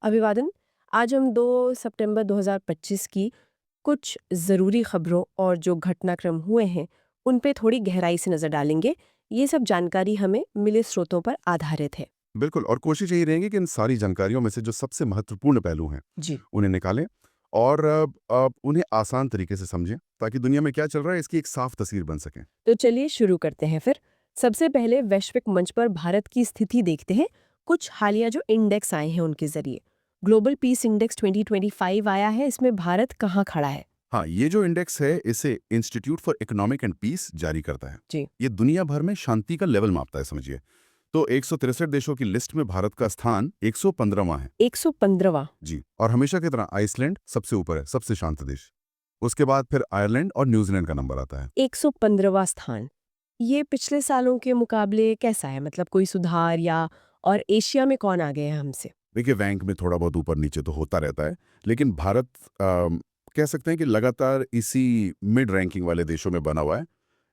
अभिवादन। आज हम 2 सितंबर 2025 की कुछ ज़रूरी खबरों और जो घटनाक्रम हुए हैं, उन पे थोड़ी गहराई से नज़र डालेंगे। ये सब जानकारी हमें मिले स्रोतों पर आधारित है। बिल्कुल, और कोशिश यही रहेगी कि इन सारी जानकारियों में से जो सबसे महत्वपूर्ण पहलू हैं, जी। उन्हें निकालें और उन्हें आसान तरीके से समझें, ताकि दुनिया में क्या चल रहा है, इसकी एक साफ तस्वीर बन सके। तो चलिए शुरू करते हैं फिर। सबसे पहले वैश्विक मंच पर भारत की स्थिति देखते हैं। कुछ हालिया जो इंडेक्स आए हैं उनके ज़रिए। ग्लोबल पीस इंडेक्स 2025 आया है, इसमें भारत कहाँ खड़ा है? हाँ, ये जो इंडेक्स है, इसे Institute for Economic and Peace जारी करता है। जी। ये दुनिया भर में शांति का लेवल मापता है, समझिए। तो 163 देशों की लिस्ट में भारत का स्थान 115वां है। 115वां। जी, और हमेशा की तरह आइसलैंड सबसे ऊपर है, सबसे शांत देश। उसके बाद फिर आयरलैंड और न्यूजीलैंड का नंबर आता है। 115वां स्थान। ये पिछले सालों के मुकाबले कैसा है? मतलब कोई सुधार या और एशिया में कौन आगे है हमसे? देखिए, रैंक में थोड़ा बहुत ऊपर नीचे तो होता रहता है, लेकिन भारत कह सकते हैं कि लगातार इसी मिड रैंकिंग वाले देशों में बना हुआ है।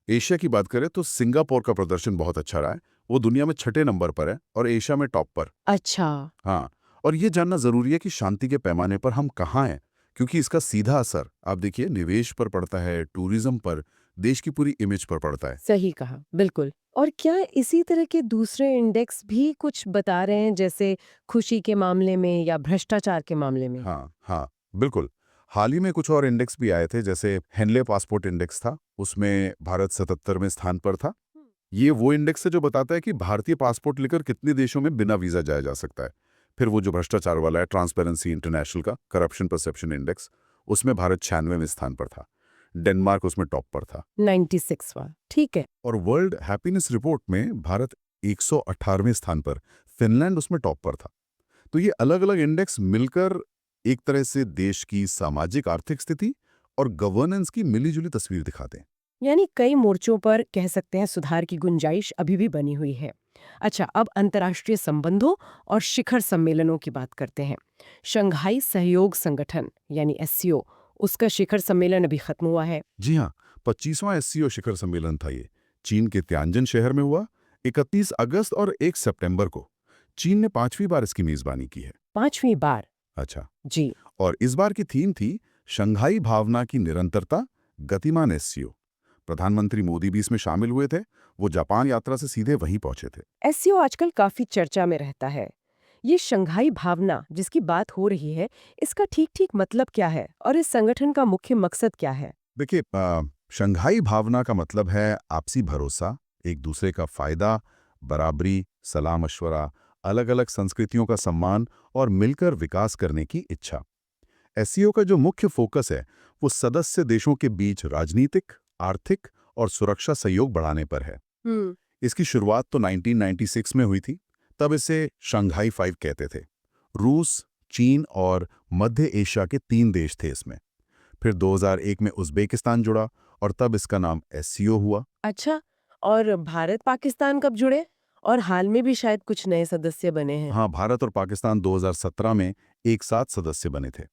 एशिया की बात करें तो सिंगापुर का प्रदर्शन बहुत अच्छा रहा है। वो दुनिया में छठे नंबर पर है और एशिया में टॉप पर। अच्छा। हाँ, और ये जानना ज़रूरी है कि शांति के पैमाने पर हम कहाँ हैं, क्योंकि इसका सीधा असर आप देखिए निवेश पर पड़ता है, टूरिज्म पर, देश की पूरी इमेज पर पड़ता है। सही कहा, बिल्कुल। और क्या इसी तरह के दूसरे इंडेक्स भी कुछ बता रहे हैं, जैसे खुशी के मामले में या भ्रष्टाचार के मामले में? हाँ, हाँ, बिल्कुल। हाल ही में कुछ और इंडेक्स भी आए थे, जैसे हेनले पासपोर्ट इंडेक्स था, उसमें भारत 77वें स्थान पर था। ये वो इंडेक्स है जो बताता है कि भारतीय पासपोर्ट लेकर कितने देशों में बिना वीज़ा जाया जा सकता है। फिर वो जो भ्रष्टाचार वाला है, ट्रांसपेरेंसी इंटरनेशनल का करप्शन परसेप्शन इंडेक्स, उसमें भारत 96वें स्थान पर था। डेनमार्क उसमें टॉप पर था। 96वां, ठीक है। और वर्ल्ड हैप्पीनेस रिपोर्ट में भारत 118वें स्थान पर, फिनलैंड उसमें टॉप पर था। तो ये अलग-अलग इंडेक्स मिलकर एक तरह से देश की सामाजिक आर्थिक स्थिति और गवर्नेंस की मिली-जुली तस्वीर दिखाते हैं। यानी कई मोर्चों पर कह सकते हैं सुधार की गुंजाइश अभी भी बनी हुई है। अच्छा, अब अंतर्राष्ट्रीय संबंधों और शिखर सम्मेलनों की बात करते हैं। शंघाई सहयोग संगठन यानी एससीओ, उसका शिखर सम्मेलन अभी खत्म हुआ है। जी हाँ, 25वां एससीओ शिखर सम्मेलन था ये। चीन के तियानजिन शहर में हुआ 31 अगस्त और 1 सितंबर को। चीन ने 5वीं बार इसकी मेजबानी की है। 5वीं बार। अच्छा, जी। और इस बार की थीम थी शंघाई भावना की निरंतरता, गतिमान एससीओ। प्रधानमंत्री मोदी भी इसमें शामिल हुए थे। वो जापान यात्रा से सीधे वहीं पहुंचे थे। एससीओ आजकल काफी चर्चा में रहता है। ये शंघाई भावना जिसकी बात हो रही है, इसका ठीक ठीक मतलब क्या है और इस संगठन का मुख्य मकसद क्या है? देखिए, शंघाई भावना का मतलब है आपसी भरोसा, एक दूसरे का फायदा, बराबरी, सलाह मशवरा, अलग-अलग संस्कृतियों का सम्मान और मिलकर विकास करने की इच्छा। एससीओ का जो मुख्य फोकस है, वो सदस्य देशों के बीच राजनीतिक, आर्थिक और सुरक्षा सहयोग बढ़ाने पर है। हम्म। इसकी शुरुआत तो 1996 में हुई थी। तब इसे शंघाई 5 कहते थे। रूस, चीन और मध्य एशिया के 3 देश थे इसमें। फिर 2001 में उज़्बेकिस्तान जुड़ा और तब इसका नाम एससीओ हुआ। अच्छा, और भारत पाकिस्तान कब जुड़े? और हाल में भी शायद कुछ नए सदस्य बने हैं। हाँ, भारत और पाकिस्तान 2017 में एक साथ सदस्य बने थे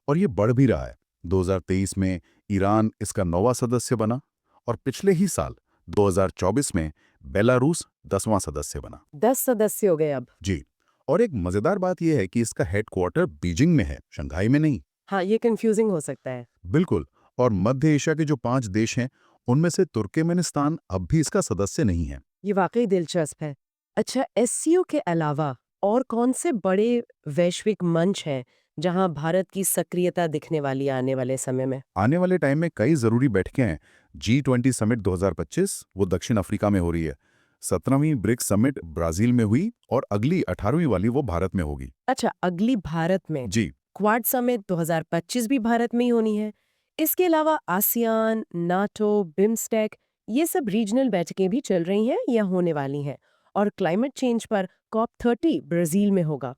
और ये बढ़ भी रहा है। 2023 में ईरान इसका 9वां सदस्य बना और पिछले ही साल 2024 में बेलारूस 10वां सदस्य बना। 10 सदस्य हो गए अब। जी, और एक मजेदार बात यह है कि इसका हेडक्वार्टर बीजिंग में है, शंघाई में नहीं। हाँ, ये कंफ्यूजिंग हो सकता है। बिल्कुल। और मध्य एशिया के जो 5 देश हैं, उनमें से तुर्कमेनिस्तान अब भी इसका सदस्य नहीं है। ये वाकई दिलचस्प है। अच्छा, एससीओ के अलावा और कौन से बड़े वैश्विक मंच हैं जहां भारत की सक्रियता दिखने वाली है आने वाले समय में? आने वाले टाइम में कई जरूरी बैठकें हैं। G20 समिट 2025 वो दक्षिण अफ्रीका में हो रही है। 17वीं ब्रिक्स समिट ब्राजील में हुई और अगली 18वीं वाली वो भारत में होगी। अच्छा, अगली भारत में। जी, क्वाड समिट 2025 भी भारत में ही होनी है। इसके अलावा आसियान, नाटो, बिम्स्टेक, ये सब रीजनल बैठकें भी चल रही हैं या होने वाली हैं। और क्लाइमेट चेंज पर कॉप 30 ब्राजील में होगा।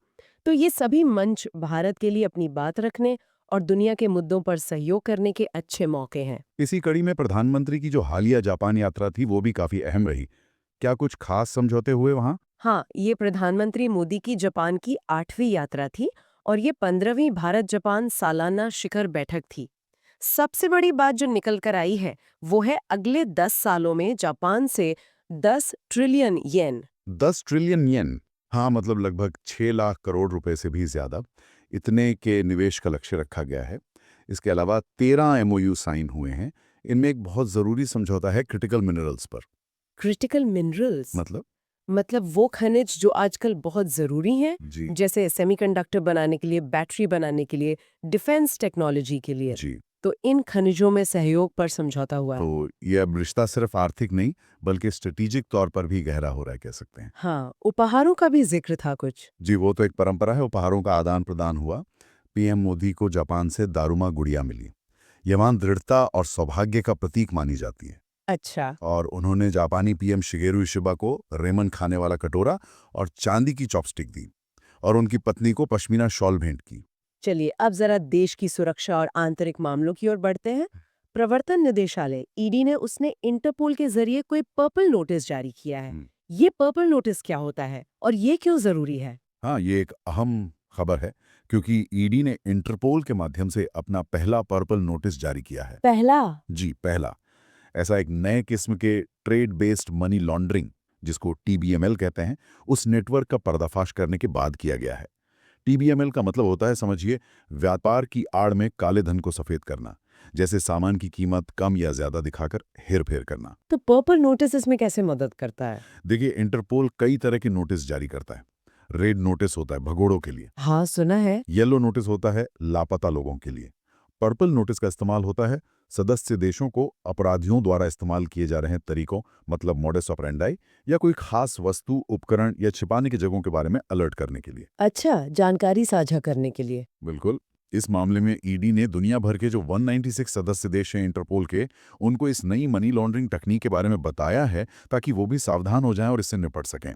तो ये सभी मंच भारत के लिए अपनी बात रखने और दुनिया के मुद्दों पर सहयोग करने के अच्छे मौके हैं। इसी कड़ी में प्रधानमंत्री की जो हालिया जापान यात्रा थी वो भी काफी अहम रही। क्या कुछ खास समझौते हुए वहां? हाँ, ये प्रधानमंत्री मोदी की जापान की 8वीं यात्रा थी और ये 15वीं भारत जापान सालाना शिखर बैठक थी। सबसे बड़ी बात जो निकल कर आई है, वो है अगले 10 सालों में जापान से 10 ट्रिलियन येन। 10 ट्रिलियन येन। हाँ, मतलब लगभग 6 लाख करोड़ रुपए से भी ज़्यादा इतने के निवेश का लक्ष्य रखा गया है। इसके अलावा 13 एमओयू साइन हुए हैं। इनमें एक बहुत ज़रूरी समझौता है क्रिटिकल मिनरल्स पर। क्रिटिकल मिनरल्स मतलब मतलब वो खनिज जो आजकल बहुत जरूरी हैं, जी, जैसे सेमीकंडक्टर बनाने के लिए, बैटरी बनाने के लिए, डिफेंस टेक्नोलॉजी के लिए। जी। तो इन खनिजों में सहयोग पर समझौता हुआ है। तो ये अब रिश्ता सिर्फ आर्थिक नहीं, बल्कि स्ट्रेटेजिक तौर पर भी गहरा हो रहा है, कह सकते हैं। हाँ, उपहारों का भी जिक्र था कुछ। जी, वो तो एक परंपरा है, उपहारों का आदान-प्रदान हुआ। पीएम मोदी को जापान से दारुमा गुड़िया मिली। ये वहाँ दृढ़ता और सौभाग्य का प्रतीक मानी जाती है। अच्छा। और उन्होंने जापानी पीएम शिगेरू इशिबा को रेमन खाने वाला कटोरा और चांदी की चॉपस्टिक दी और उनकी पत्नी को पश्मीना शॉल भेंट की। चलिए अब जरा देश की सुरक्षा और आंतरिक मामलों की ओर बढ़ते हैं। प्रवर्तन निदेशालय ईडी ने उसने इंटरपोल के जरिए कोई पर्पल नोटिस जारी किया है। हम्म, ये पर्पल नोटिस क्या होता है और ये क्यों जरूरी है? हाँ, ये एक अहम खबर है क्योंकि ईडी ने इंटरपोल के माध्यम से अपना पहला पर्पल नोटिस जारी किया है। पहला? जी, पहला। ऐसा एक नए किस्म के ट्रेड बेस्ड मनी लॉन्ड्रिंग, जिसको टीबीएमएल कहते हैं, उस नेटवर्क का पर्दाफाश करने के बाद किया गया है। टीबीएमएल का मतलब होता है, समझिए, व्यापार की आड़ में काले धन को सफेद करना, जैसे सामान की कीमत कम या ज्यादा दिखाकर हेर-फेर करना। तो पर्पल नोटिस इसमें कैसे मदद करता है? देखिए, इंटरपोल कई तरह के नोटिस जारी करता है। रेड नोटिस होता है भगोड़ों के लिए, हाँ, सुना है। येलो नोटिस होता है लापता लोगों के लिए, पर्पल नोटिस का इस्तेमाल होता है सदस्य देशों को अपराधियों द्वारा इस्तेमाल किए जा रहे तरीकों, मतलब मोडस ऑपरेंडाई, या कोई खास वस्तु, उपकरण या छिपाने की जगहों के बारे में अलर्ट करने के लिए। अच्छा, जानकारी साझा करने के लिए। बिल्कुल। इस मामले में ईडी ने दुनिया भर के जो 196 सदस्य देश हैं इंटरपोल के, उनको इस नई मनी लॉन्ड्रिंग तकनीक के बारे में बताया है ताकि वो भी सावधान हो जाएं और इससे निपट सकें।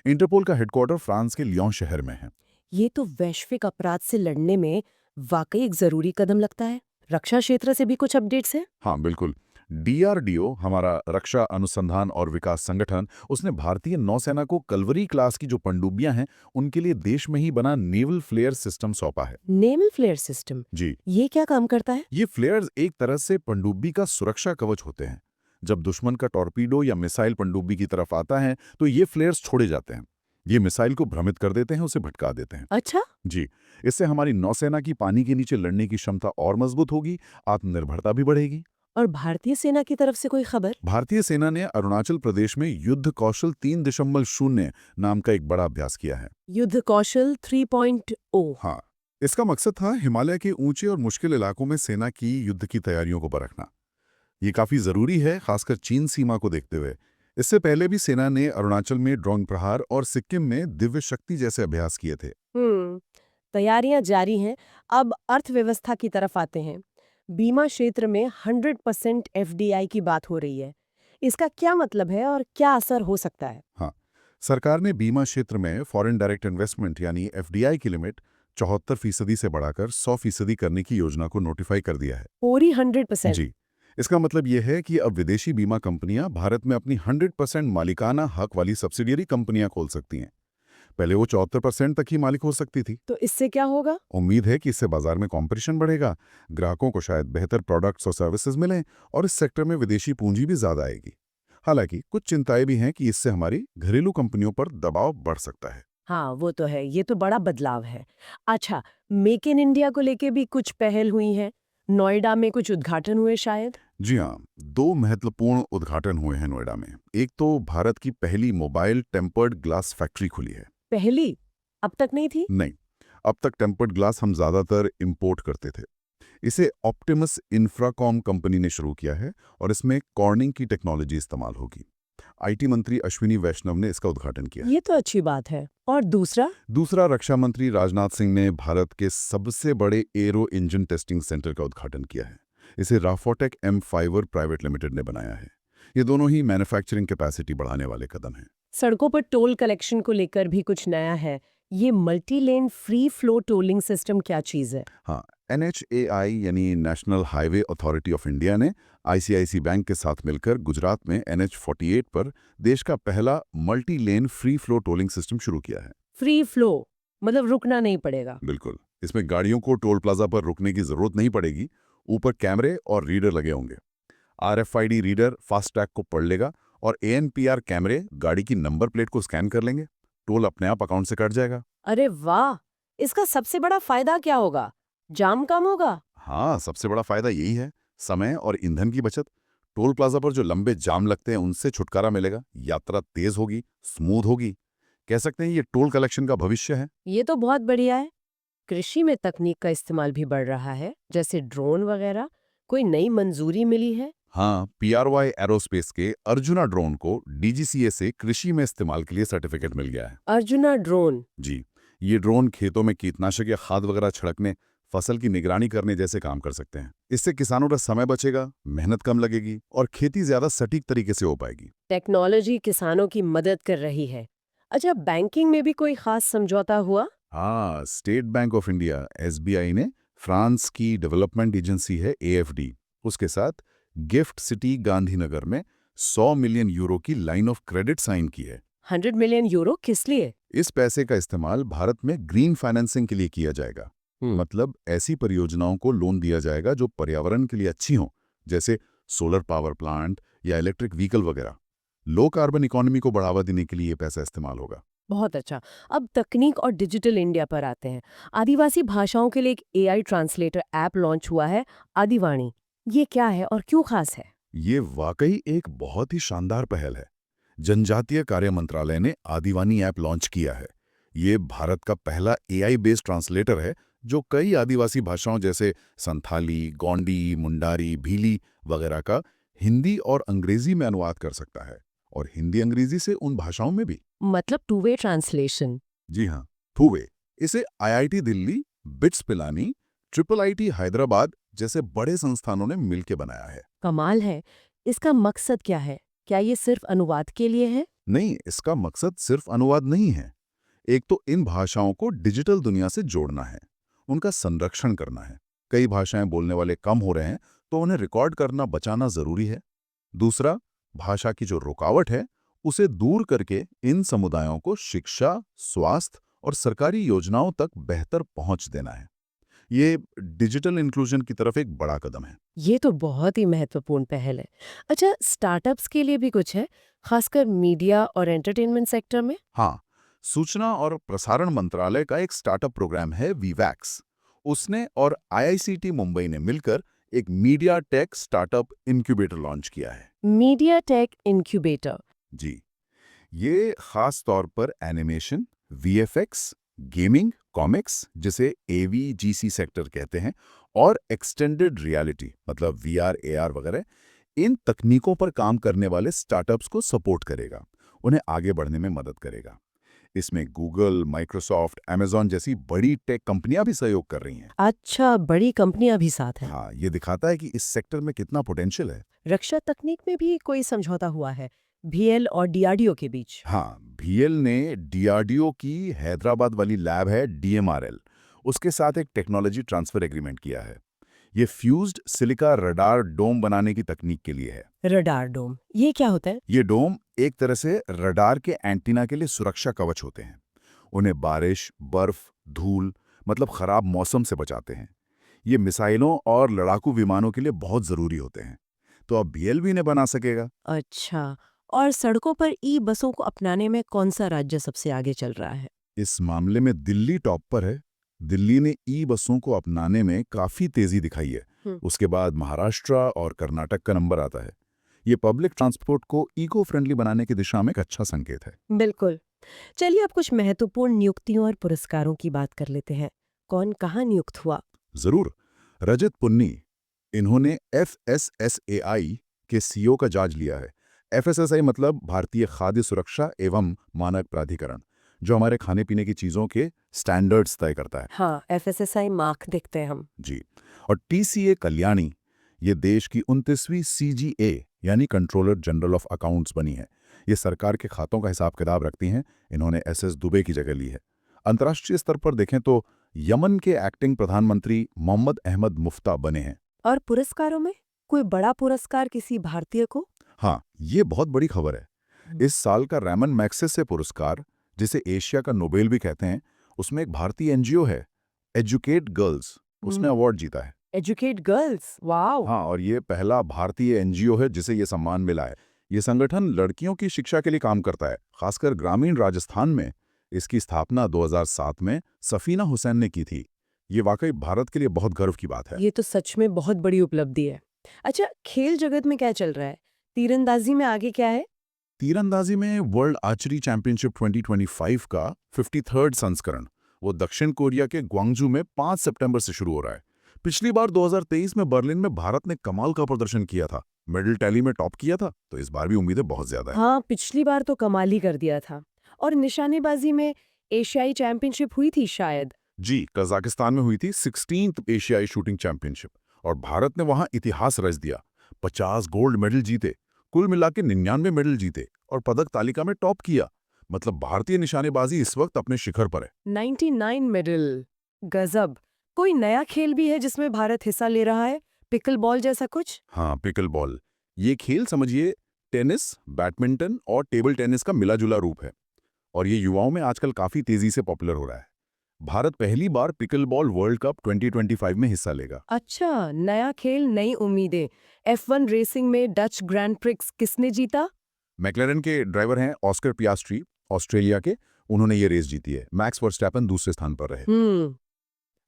इंटरपोल का हेडक्वार्टर फ्रांस के लियोन शहर में है। ये तो वैश्विक अपराध से लड़ने में वाकई एक जरूरी कदम लगता है। रक्षा क्षेत्र से भी कुछ अपडेट्स हैं? हाँ, बिल्कुल। डीआरडीओ, हमारा रक्षा अनुसंधान और विकास संगठन, उसने भारतीय नौसेना को कलवरी क्लास की जो पनडुब्बियां हैं, उनके लिए देश में ही बना नेवल फ्लेयर सिस्टम सौंपा है। Naval flare system? जी, ये क्या काम करता है? ये फ्लेयर्स एक तरह से पनडुब्बी का सुरक्षा कवच होते हैं। जब दुश्मन का टॉर्पीडो या मिसाइल पनडुब्बी की तरफ आता है, तो ये फ्लेयर्स छोड़े जाते हैं। ये मिसाइल को भ्रमित कर देते हैं, उसे भटका देते हैं। अच्छा। जी, इससे हमारी नौसेना की पानी के नीचे लड़ने की क्षमता और मजबूत होगी, आत्मनिर्भरता भी बढ़ेगी। और भारतीय सेना की तरफ से कोई खबर? भारतीय सेना ने अरुणाचल प्रदेश में युद्ध कौशल 3.0 नाम का एक बड़ा अभ्यास किया है। युद्ध कौशल 3.0? हाँ, इसका मकसद था हिमालय के ऊंचे और मुश्किल इलाकों में सेना की युद्ध की तैयारियों को परखना। ये काफी जरूरी है, खासकर चीन सीमा को देखते हुए। इससे पहले भी सेना ने अरुणाचल में ड्रोन प्रहार और सिक्किम में दिव्य शक्ति जैसे अभ्यास किए थे। तैयारियां जारी हैं। अब अर्थव्यवस्था की तरफ आते हैं। बीमा क्षेत्र में 100% एफडीआई की बात हो रही है। इसका क्या मतलब है और क्या असर हो सकता है? हाँ, सरकार ने बीमा क्षेत्र में फॉरेन डायरेक्ट इन्वेस्टमेंट यानी एफडीआई की लिमिट 74% से बढ़ाकर 100% करने की योजना को नोटिफाई कर दिया है। पूरी 100%? जी, इसका मतलब यह है कि अब विदेशी बीमा कंपनियां भारत में अपनी 100% मालिकाना हक वाली सब्सिडियरी कंपनियां खोल सकती हैं। पहले वो 74% तक ही मालिक हो सकती थी। तो इससे क्या होगा? उम्मीद है कि इससे बाजार में कंपटीशन बढ़ेगा, ग्राहकों को शायद बेहतर प्रोडक्ट्स और सर्विसेज मिलें और इस सेक्टर में विदेशी पूंजी भी ज्यादा आएगी। हालांकि कुछ चिंताएं भी हैं कि इससे हमारी घरेलू कंपनियों पर दबाव बढ़ सकता है। हाँ, वो तो है। ये तो बड़ा बदलाव है। अच्छा, मेक इन इंडिया को लेके भी कुछ पहल हुई है। नोएडा में कुछ उद्घाटन हुए शायद? जी हाँ, दो महत्वपूर्ण उद्घाटन हुए हैं नोएडा में। एक तो भारत की पहली मोबाइल टेम्पर्ड ग्लास फैक्ट्री खुली है। पहली? अब तक नहीं थी? नहीं, अब तक टेम्पर्ड ग्लास हम ज्यादातर इंपोर्ट करते थे। इसे ऑप्टिमस इंफ्राकॉम कंपनी ने शुरू किया है और इसमें कॉर्निंग की टेक्नोलॉजी इस्तेमाल होगी। आईटी मंत्री अश्विनी वैष्णव ने इसका उद्घाटन किया। ये तो अच्छी बात है। और दूसरा? दूसरा, रक्षा मंत्री राजनाथ सिंह ने भारत के सबसे बड़े एरो इंजन टेस्टिंग सेंटर का उद्घाटन किया है। इसे राफोटेक एम फाइवर प्राइवेट लिमिटेड ने बनाया है। ये दोनों ही मैन्युफैक्चरिंग कैपेसिटी बढ़ाने वाले कदम हैं। सड़कों पर टोल कलेक्शन को लेकर भी कुछ नया है। ये multi lane free flow tolling system क्या चीज है? हाँ, NHAI यानी national highway authority of India ने आईसीआईसी बैंक के साथ मिलकर गुजरात में NH48 पर देश का पहला multi lane free flow tolling system शुरू किया है। फ्री फ्लो मतलब रुकना नहीं पड़ेगा? बिल्कुल, इसमें गाड़ियों को टोल प्लाजा पर रुकने की जरूरत नहीं पड़ेगी। ऊपर कैमरे और रीडर लगे होंगे। RFID रीडर फास्टैग को पढ़ लेगा और ANPR कैमरे गाड़ी की नंबर प्लेट को स्कैन कर लेंगे। टोल अपने आप अकाउंट से कट जाएगा। अरे वाह! इसका सबसे बड़ा फायदा क्या होगा? जाम कम होगा? हाँ, सबसे बड़ा फायदा यही है, समय और ईंधन की बचत। टोल प्लाजा पर जो लंबे जाम लगते हैं उनसे छुटकारा मिलेगा, यात्रा तेज होगी, स्मूथ होगी। कह सकते हैं ये टोल कलेक्शन का भविष्य है। ये तो बहुत बढ़िया है। कृषि में तकनीक का इस्तेमाल भी बढ़ रहा है, जैसे ड्रोन वगैरह। कोई नई मंजूरी मिली है? हाँ, PRY एरोस्पेस के अर्जुना ड्रोन को DGCA से कृषि में इस्तेमाल के लिए सर्टिफिकेट मिल गया है। अर्जुना ड्रोन। जी, ये ड्रोन खेतों में कीटनाशक या खाद वगैरह छिड़कने, फसल की निगरानी करने जैसे काम कर सकते हैं। इससे किसानों का समय बचेगा, मेहनत कम लगेगी और खेती ज्यादा सटीक तरीके से हो पाएगी। टेक्नोलॉजी किसानों की मदद कर रही है। अच्छा, बैंकिंग में भी कोई खास समझौता हुआ? हाँ, state bank of India SBI ने फ्रांस की डेवलपमेंट एजेंसी है AFD, उसके साथ गिफ्ट सिटी गांधीनगर में 100 मिलियन यूरो की लाइन ऑफ क्रेडिट साइन की है। 100 मिलियन यूरो किस लिए? इस पैसे का इस्तेमाल भारत में ग्रीन फाइनेंसिंग के लिए किया जाएगा। मतलब ऐसी परियोजनाओं को लोन दिया जाएगा जो पर्यावरण के लिए अच्छी हों, जैसे सोलर पावर प्लांट या इलेक्ट्रिक व्हीकल वगैरह। लो कार्बन इकोनॉमी को बढ़ावा देने के लिए ये पैसा इस्तेमाल होगा। बहुत अच्छा। अब तकनीक और डिजिटल इंडिया पर आते हैं। आदिवासी भाषाओं के लिए एक AI ट्रांसलेटर ऐप लॉन्च हुआ है, आदिवाणी। ये क्या है और क्यों खास है? ये वाकई एक बहुत ही शानदार पहल है। जनजातीय कार्य मंत्रालय ने आदिवानी ऐप लॉन्च किया है। ये भारत का पहला AI बेस्ड ट्रांसलेटर है जो कई आदिवासी भाषाओं जैसे संथाली, गोंडी, मुंडारी, भीली वगैरह का हिंदी और अंग्रेजी में अनुवाद कर सकता है, और हिंदी अंग्रेजी से उन भाषाओं में भी। मतलब टू वे ट्रांसलेशन। जी हाँ, थूवे। इसे IIT Delhi, bits Pilani, IIIT Hyderabad जैसे बड़े संस्थानों ने मिलकर बनाया है। कमाल है। इसका मकसद क्या है? क्या ये सिर्फ अनुवाद के लिए है? नहीं, इसका मकसद सिर्फ अनुवाद नहीं है। एक तो इन भाषाओं को डिजिटल दुनिया से जोड़ना है, उनका संरक्षण करना है। कई भाषाएं बोलने वाले कम हो रहे हैं, तो उन्हें रिकॉर्ड करना बचाना जरूरी है। दूसरा, भाषा की जो रुकावट है उसे दूर करके इन समुदायों को शिक्षा, स्वास्थ्य और सरकारी योजनाओं तक बेहतर पहुंच देना है। ये डिजिटल इंक्लूजन की तरफ एक बड़ा कदम है। ये तो बहुत ही महत्वपूर्ण पहल है। अच्छा, स्टार्टअप्स के लिए भी कुछ है, खासकर मीडिया और एंटरटेनमेंट सेक्टर में? हाँ, सूचना और प्रसारण मंत्रालय का एक स्टार्टअप प्रोग्राम है वीवैक्स। उसने और IICT मुंबई ने मिलकर एक media tech startup incubator launch किया है। Media take incubator. जी, ये खास तौर पर एनिमेशन, VFX, गेमिंग, कॉमिक्स जिसे AVGC सेक्टर कहते हैं, और एक्सटेंडेड रियलिटी मतलब VR AR वगैरह, इन तकनीकों पर काम करने वाले स्टार्टअप्स को सपोर्ट करेगा, उन्हें आगे बढ़ने में मदद करेगा। इसमें गूगल, माइक्रोसॉफ्ट, Amazon जैसी बड़ी टेक कंपनियां भी सहयोग कर रही हैं। अच्छा, बड़ी कंपनियां भी साथ हैं। हाँ, ये दिखाता है कि इस सेक्टर में कितना पोटेंशियल है। रक्षा तकनीक में भी कोई समझौता हुआ है, BL और DRDO के बीच? हाँ, BL ने DRDO की हैदराबाद वाली लैब है DMRL, उसके साथ एक टेक्नोलॉजी ट्रांसफर एग्रीमेंट किया है। ये फ्यूज्ड सिलिका रडार डोम बनाने की तकनीक के लिए है। रडार डोम, ये क्या होता है? ये डोम एक तरह से रडार के एंटीना के लिए सुरक्षा कवच होते हैं। उन्हें बारिश, बर्फ, धूल मतलब खराब मौसम से बचाते हैं। ये मिसाइलों और लड़ाकू विमानों के लिए बहुत जरूरी होते हैं। तो अब BL भी इन्हें बना सकेगा। अच्छा, और सड़कों पर बसों को अपनाने में कौन सा राज्य सबसे आगे चल रहा है? इस मामले में दिल्ली टॉप पर है। दिल्ली ने बसों को अपनाने में काफी तेजी दिखाई है। उसके बाद महाराष्ट्र और कर्नाटक का नंबर आता है। ये पब्लिक ट्रांसपोर्ट को इको फ्रेंडली बनाने की दिशा में एक अच्छा संकेत है। बिल्कुल। चलिए अब कुछ महत्वपूर्ण नियुक्तियों और पुरस्कारों की बात कर लेते हैं। कौन कहाँ नियुक्त हुआ? जरूर। रजत पुन्नी, इन्होंने FSSAI के CEO का जाज लिया है। FSSAI मतलब भारतीय खाद्य सुरक्षा एवं मानक प्राधिकरण, जो हमारे खाने पीने की चीजों के स्टैंडर्ड्स तय करता है। हाँ, FSSAI मार्क देखते हैं हम। जी। और TCA कल्याणी, ये देश की 29वीं CGA यानी कंट्रोलर जनरल ऑफ अकाउंट्स बनी है। ये सरकार के खातों का हिसाब किताब रखती हैं। इन्होंने SS दुबे की जगह ली है। अंतर्राष्ट्रीय स्तर पर देखें तो यमन के एक्टिंग प्रधानमंत्री मोहम्मद अहमद मुफ्ता बने हैं। और पुरस्कारों में कोई बड़ा पुरस्कार किसी भारतीय को? हाँ, ये बहुत बड़ी खबर है। इस साल का रैमन मैग्सेसे पुरस्कार, जिसे एशिया का नोबेल भी कहते हैं, उसमें एक भारतीय NGO है, एजुकेट गर्ल्स, उसने अवार्ड जीता है। Educate girls, wow. हाँ, और ये पहला भारतीय NGO है जिसे ये सम्मान मिला है। ये संगठन लड़कियों की शिक्षा के लिए काम करता है, खासकर ग्रामीण राजस्थान में। इसकी स्थापना 2007 में सफीना हुसैन ने की थी। ये वाकई भारत के लिए बहुत गर्व की बात है। ये तो सच में बहुत बड़ी उपलब्धि है। अच्छा, खेल जगत में क्या चल रहा है? तीरंदाजी में आगे क्या है? तीरंदाजी में वर्ल्ड आर्चरी चैंपियनशिप 2025 का 53rd संस्करण वो दक्षिण कोरिया के ग्वांगजू में 5 सितंबर से शुरू हो रहा है। पिछली बार 2023 में बर्लिन में भारत ने कमाल का प्रदर्शन किया था, मेडल टैली में टॉप किया था, तो इस बार भी उम्मीदें बहुत ज्यादा है। हाँ, पिछली बार तो कमाल ही कर दिया था। और निशानेबाजी में एशियाई चैंपियनशिप हुई थी शायद। जी, कजाकिस्तान में हुई थी 16th एशियाई शूटिंग चैंपियनशिप और भारत ने वहां इतिहास रच दिया। 50 गोल्ड मेडल जीते, कुल मिला के 99 मेडल जीते और पदक तालिका में टॉप किया। मतलब भारतीय निशानेबाजी इस वक्त अपने शिखर पर है। 99 मेडल, गजब। कोई नया खेल भी है जिसमें भारत हिस्सा ले रहा है? पिकल बॉल जैसा कुछ? हाँ, पिकल बॉल। ये खेल समझिए टेनिस, बैडमिंटन और टेबल टेनिस का मिला जुला रूप है और ये युवाओं में आजकल काफी तेजी से पॉपुलर हो रहा है। भारत पहली बार पिकल बॉल वर्ल्ड कप 2025 में हिस्सा लेगा। अच्छा, नया खेल, नई उम्मीदें। F1 रेसिंग में डच ग्रैंड प्रिक्स किसने जीता? मैक्लेरन के ड्राइवर हैं ऑस्कर पियास्ट्री, ऑस्ट्रेलिया के। उन्होंने ये रेस जीती है। मैक्स वर्स्टैपन दूसरे स्थान पर रहे।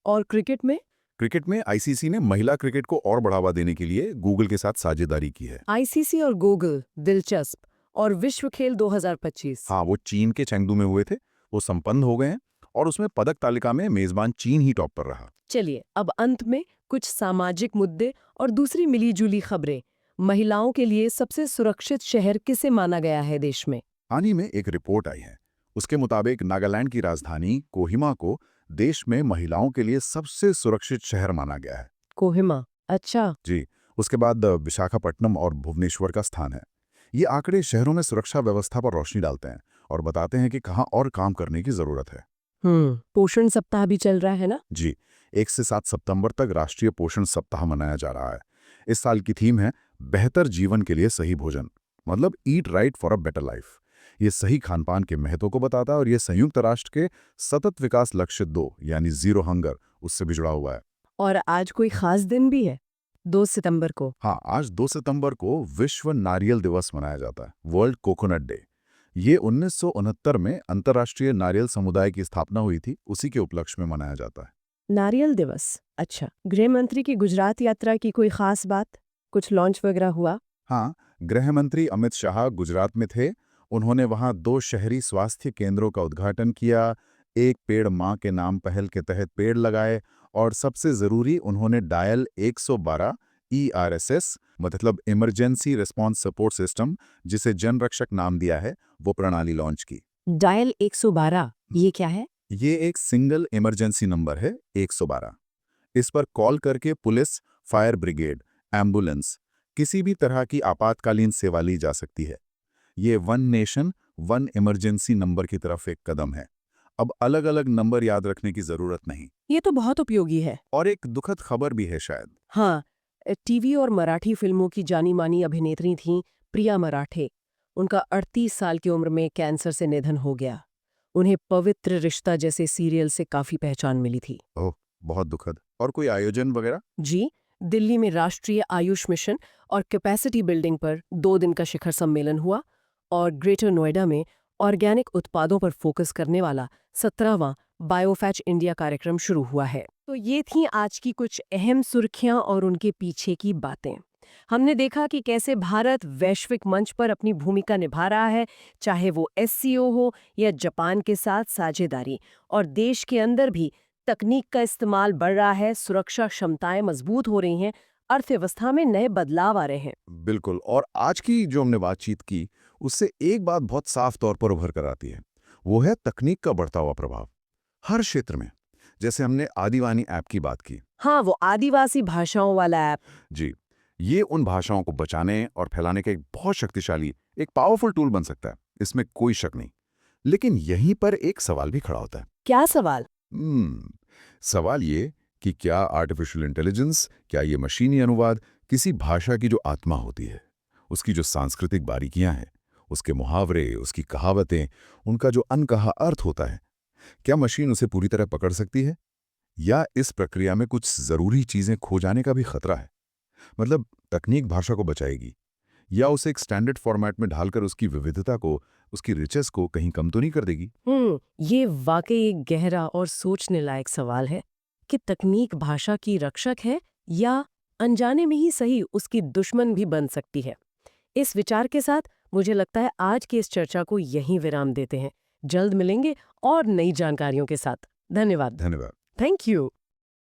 और क्रिकेट में? क्रिकेट में आईसीसी ने महिला क्रिकेट को और बढ़ावा देने के लिए गूगल के साथ साझेदारी की है। आईसीसी और गूगल, दिलचस्प। और विश्व खेल 2025? हाँ, वो चीन के चेंगडू में हुए थे, वो संपन्न हो गए हैं और उसमें पदक तालिका में मेजबान चीन ही टॉप पर रहा। चलिए, अब अंत में कुछ सामाजिक मुद्दे और दूसरी मिली-जुली खबरें। महिलाओं के लिए सबसे सुरक्षित शहर किसे माना गया है देश में? हाल ही में एक रिपोर्ट आई है। उसके मुताबिक नागालैंड की राजधानी कोहिमा को देश में महिलाओं के लिए सबसे सुरक्षित शहर माना गया है। कोहिमा, अच्छा। जी, उसके बाद विशाखापट्टनम और भुवनेश्वर का स्थान है। ये आंकड़े शहरों में सुरक्षा व्यवस्था पर रोशनी डालते हैं और बताते हैं कि कहाँ और काम करने की जरूरत है। पोषण सप्ताह भी चल रहा है ना? जी, 1 से 7 सितंबर तक राष्ट्रीय पोषण सप्ताह मनाया जा रहा है। इस साल की थीम है बेहतर जीवन के लिए सही भोजन, मतलब eat right for a better life. ये सही खानपान के महत्व को बताता है और ये संयुक्त राष्ट्र के सतत विकास लक्ष्य 2 यानी जीरो हंगर उससे भी जुड़ा हुआ है। और आज कोई खास दिन भी है? 2 सितंबर को? हाँ, आज 2 सितंबर को विश्व नारियल दिवस मनाया जाता है, वर्ल्ड कोकोनट डे। ये 1969 में अंतर्राष्ट्रीय नारियल समुदाय की स्थापना हुई थी, उसी के उपलक्ष्य में मनाया जाता है। नारियल दिवस, अच्छा। गृह मंत्री की गुजरात यात्रा की कोई खास बात? कुछ लॉन्च वगैरह हुआ? हाँ, गृह मंत्री अमित शाह गुजरात में थे। उन्होंने वहाँ 2 शहरी स्वास्थ्य केंद्रों का उद्घाटन किया, एक पेड़ माँ के नाम पहल के तहत पेड़ लगाए और सबसे जरूरी उन्होंने डायल 112 ERSS मतलब इमरजेंसी रिस्पांस सपोर्ट सिस्टम, जिसे जन रक्षक नाम दिया है, वो प्रणाली लॉन्च की। डायल 112, ये क्या है? ये एक सिंगल इमरजेंसी नंबर है, 112। इस पर कॉल करके पुलिस, फायर ब्रिगेड, एम्बुलेंस, किसी भी तरह की आपातकालीन सेवा ली जा सकती है। ये one nation one emergency number की तरफ एक कदम है। अब अलग अलग नंबर याद रखने की जरूरत नहीं। ये तो बहुत उपयोगी है। और एक दुखद खबर भी है शायद। हाँ, टीवी और मराठी फिल्मों की जानी-मानी अभिनेत्री थीं प्रिया मराठे। उनका 38 साल की उम्र में कैंसर से निधन हो गया। उन्हें पवित्र रिश्ता जैसे सीरियल से काफी पहचान मिली थी। ओह, बहुत दुखद। और कोई आयोजन वगैरह? जी, दिल्ली में राष्ट्रीय आयुष मिशन और कैपेसिटी बिल्डिंग पर 2 दिन का शिखर सम्मेलन हुआ और ग्रेटर नोएडा में ऑर्गेनिक उत्पादों पर फोकस करने वाला 17वां बायोफैच इंडिया कार्यक्रम शुरू हुआ है। तो ये थी आज की कुछ अहम सुर्खियां और उनके पीछे की बातें। हमने देखा कि कैसे भारत वैश्विक मंच पर अपनी भूमिका निभा रहा है, चाहे वो SCO हो या जापान के साथ साझेदारी, और देश के अंदर भी तकनीक का इस्तेमाल बढ़ रहा है, सुरक्षा क्षमताएं मजबूत हो रही हैं, अर्थव्यवस्था में नए बदलाव आ रहे हैं। बिल्कुल। और आज की जो हमने बातचीत की, उससे एक बात बहुत साफ तौर पर उभर कर आती है। वो है तकनीक का बढ़ता हुआ प्रभाव हर क्षेत्र में। जैसे हमने आदिवानी ऐप की बात की। हाँ, वो आदिवासी भाषाओं वाला ऐप। जी, ये उन भाषाओं को बचाने और फैलाने का एक बहुत शक्तिशाली, एक पावरफुल टूल बन सकता है, इसमें कोई शक नहीं। लेकिन यहीं पर एक सवाल भी खड़ा होता है। क्या सवाल? सवाल ये कि क्या आर्टिफिशियल इंटेलिजेंस, क्या ये मशीनी अनुवाद किसी भाषा की जो आत्मा होती है, उसकी जो सांस्कृतिक बारीकियां हैं, उसके मुहावरे, उसकी कहावतें, उनका जो अनकहा अर्थ होता है, क्या मशीन उसे पूरी तरह पकड़ सकती है? या इस प्रक्रिया में कुछ जरूरी चीजें खो जाने का भी खतरा है? मतलब तकनीक भाषा को बचाएगी या उसे एक स्टैंडर्ड फॉर्मेट में ढालकर उसकी विविधता को उसकी रिचेस को कहीं कम तो नहीं कर देगी? ये वाकई एक गहरा और सोचने लायक सवाल है कि तकनीक भाषा की रक्षक है या अनजाने में ही सही उसकी दुश्मन भी बन सकती है। इस विचार के साथ मुझे लगता है आज की इस चर्चा को यहीं विराम देते हैं। जल्द मिलेंगे और नई जानकारियों के साथ। धन्यवाद। धन्यवाद। Thank you.